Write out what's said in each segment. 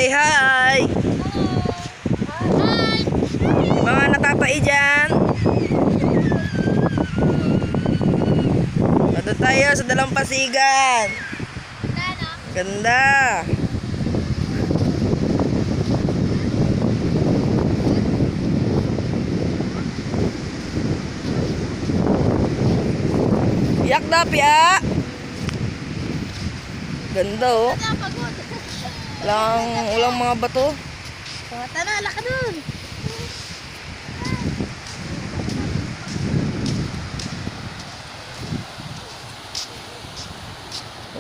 Say hi! Hi! Mga natatai dyan. Nandun tayo sa Dalampasigan. Ganda. Yak na pia. Ganda oh. Walang mga bato. Tara, laka dun.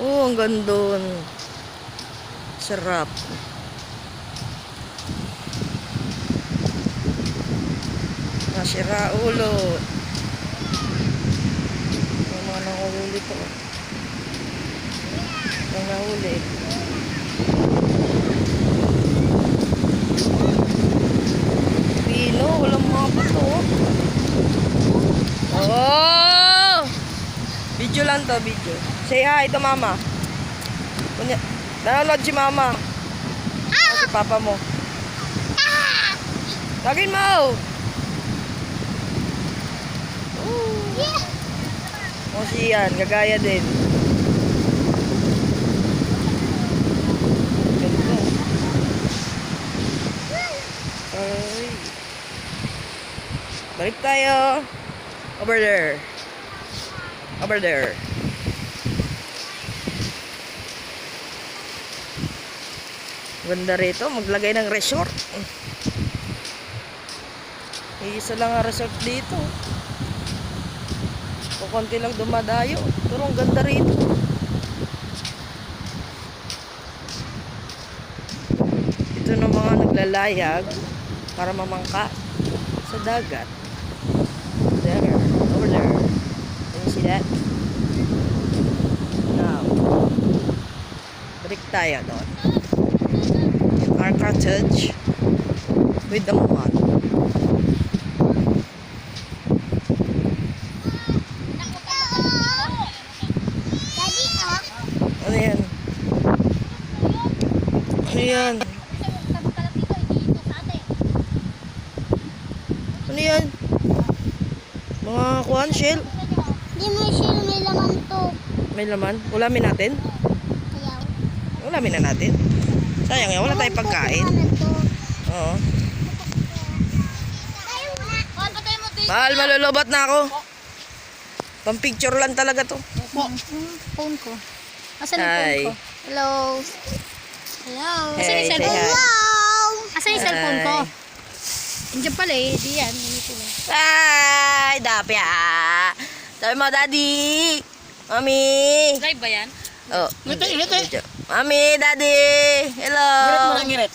Oh, ang ganda. Sarap. Nasira ulo. Yung mga nangahuli to. Yung nahuli. Pino, walang mga bato. Oh! Video lang to, video. Say hi to mama. Kunya, nanonood si mama. Si papa mo. Lagin mo! O siyan, gagaya din. Ganda. Ay. Balik tayo. Over there. Over there. Ganda rito, maglagay ng resort. Isa lang ang resort dito. Kukunti lang dumadayo. Pero ang ganda rito. Ito na mga naglalayag para mamangka sa dagat. There, over there. Can you see that? Now, balik tayo doon. Our cottage with the mud. Ano yan? Ano yan? Ano yan? Mga kuhan, shell? Hindi mo shell, may laman to. May laman? Ulamin natin? Ayaw. Ulamin na natin. Sayang yan, wala tayong pagkain. Oo. Mahal, malulobot na ako. Pang picture lang talaga to. Phone ko. Asan yung Hi. phone ko? Hello. Hello. Asan Hey, yung say cellphone? hi. Asan yung cellphone ko? Hi. Andiyan pala eh. Di yan. Hi, Dapya. Sabi mo, Daddy. Mami. Live ba yan? Oh. Ngiti. Mami, Daddy. Hello. Ngirit mo lang, ngirit.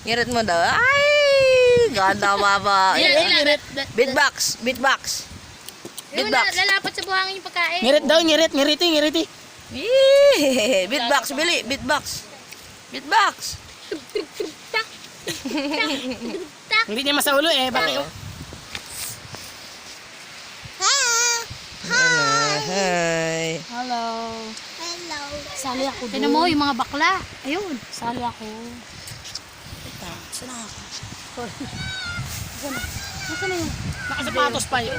Ngirit mo daw. Ay, ganda baba. Ngirit. Beatbox. Beatbox. Beatbox. Lalapat sa buhangin yung pagkain. Ngirit daw, ngiriti. Beatbox, Bili. Beatbox. Beatbox. Hindi niya masaulo eh. Bakit? Hi. Hello. Hello. Sali ako doon. Tignan mo yung mga bakla. Ayun. Sali ako. Saan ako? Nasaan na yun? Nakasapatos pa yun.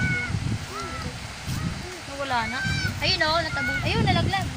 Wala na. Ayun o, natabong. Ayun, nalaglag.